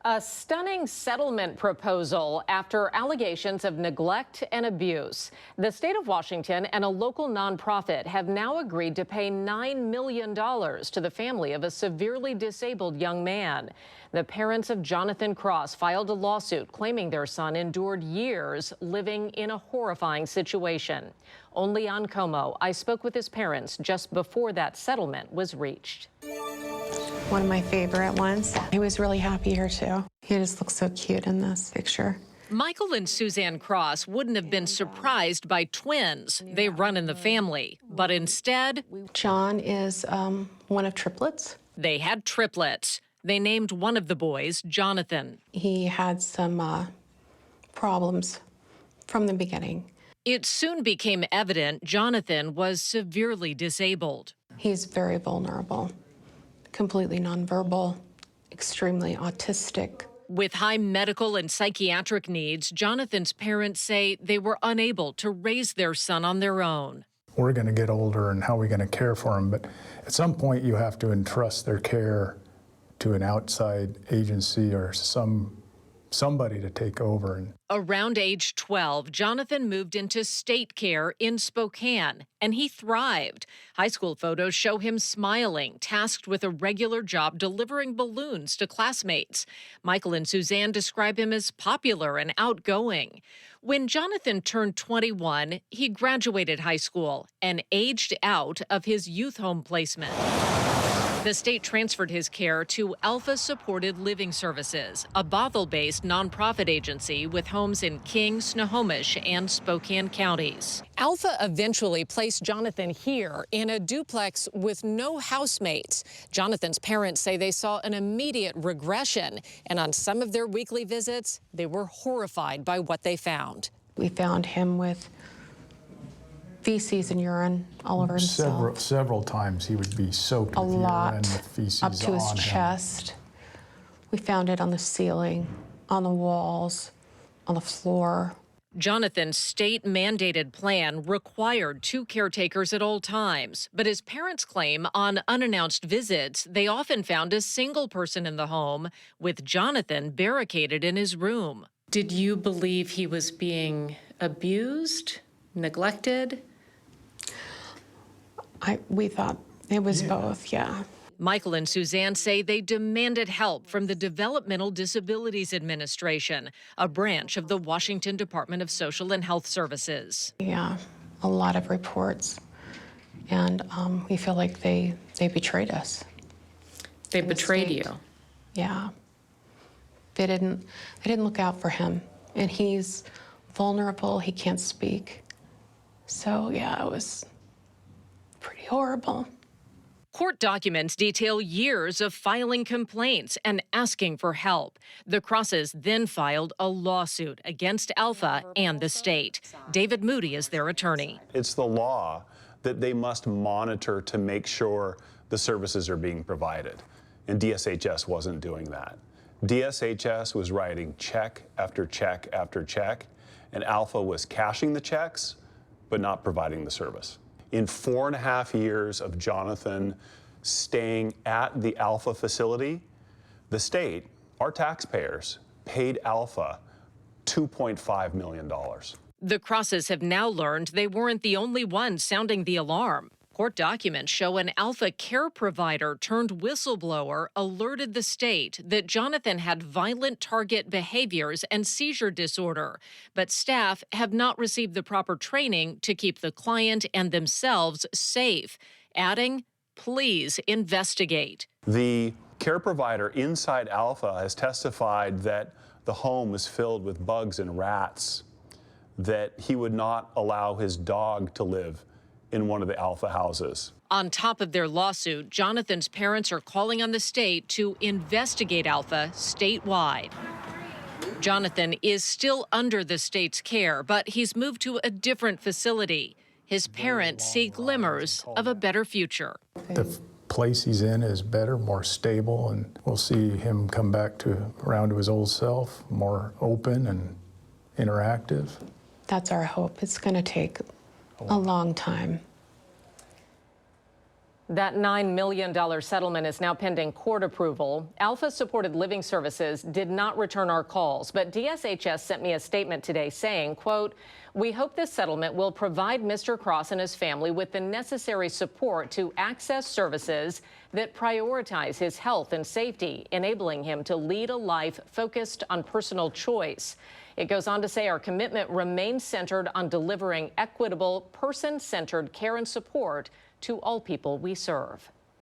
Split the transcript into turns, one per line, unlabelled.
A stunning settlement proposal after allegations of neglect and abuse. The state of Washington and a local nonprofit have now agreed to pay $9 million to the family of a severely disabled young man. The parents of Jonathan Cross filed a lawsuit claiming their son endured years living in a horrifying situation. Only on KOMO, I spoke with his parents just before that settlement was reached.
One of my favorite ones. He was really happy here too. He just looks so cute in this picture.
Michael and Suzanne Cross wouldn't have been surprised by twins. They run in the family, but instead,
John is one of triplets.
They had triplets. They named one of the boys Jonathan.
He had some problems from the beginning.
It soon became evident Jonathan was severely disabled.
He's very vulnerable, completely nonverbal, extremely autistic.
With high medical and psychiatric needs, Jonathan's parents say they were unable to raise their son on their own.
We're going to get older, and how are we going to care for him? But at some point, you have to entrust their care to an outside agency or somebody to take over.
Around age 12, Jonathan moved into state care in Spokane, and he thrived. High school photos show him smiling, tasked with a regular job delivering balloons to classmates. Michael and Suzanne describe him as popular and outgoing. When Jonathan turned 21, he graduated high school and aged out of his youth home placement. The state transferred his care to Alpha Supported Living Services, a Bothell-based nonprofit agency with homes in King, Snohomish, and Spokane counties. Alpha eventually placed Jonathan here in a duplex with no housemates. Jonathan's parents say they saw an immediate regression, and on some of their weekly visits, they were horrified by what they found.
We found him with feces and urine all over himself.
Several times he would be soaked with urine with feces
up to his
on
chest. We found it on the ceiling, on the walls, on the floor.
Jonathan's state-mandated plan required 2 caretakers at all times, but his parents claim on unannounced visits, they often found a single person in the home with Jonathan barricaded in his room. Did you believe he was being abused, neglected?
We thought it was both, yeah.
Michael and Suzanne say they demanded help from the Developmental Disabilities Administration, a branch of the Washington Department of Social and Health Services.
Yeah, a lot of reports, and we feel like they betrayed us.
They betrayed you?
Yeah. They didn't look out for him, and he's vulnerable, he can't speak. So yeah, it was pretty horrible.
Court documents detail years of filing complaints and asking for help. The Crosses then filed a lawsuit against Alpha and the state. David Moody is their attorney.
It's the law that they must monitor to make sure the services are being provided, and DSHS wasn't doing that. DSHS was writing check after check after check, and Alpha was cashing the checks but not providing the service. In 4.5 years of Jonathan staying at the Alpha facility, the state, our taxpayers, paid Alpha $2.5 million.
The Crosses have now learned they weren't the only ones sounding the alarm. Court documents show an Alpha care provider turned whistleblower alerted the state that Jonathan had violent target behaviors and seizure disorder, but staff have not received the proper training to keep the client and themselves safe, adding, please investigate.
The care provider inside Alpha has testified that the home was filled with bugs and rats, that he would not allow his dog to live in one of the Alpha houses.
On top of their lawsuit, Jonathan's parents are calling on the state to investigate Alpha statewide. Jonathan is still under the state's care, but he's moved to a different facility. His parents see glimmers of a better future.
The place he's in is better, more stable, and we'll see him come back around to his old self, more open and interactive.
That's our hope. It's going to take a long time.
That $9 million settlement is now pending court approval. Alpha Supported Living Services did not return our calls, but DSHS sent me a statement today saying, quote, "We hope this settlement will provide Mr. Cross and his family with the necessary support to access services that prioritize his health and safety, enabling him to lead a life focused on personal choice." It goes on to say our commitment remains centered on delivering equitable, person-centered care and support to all people we serve.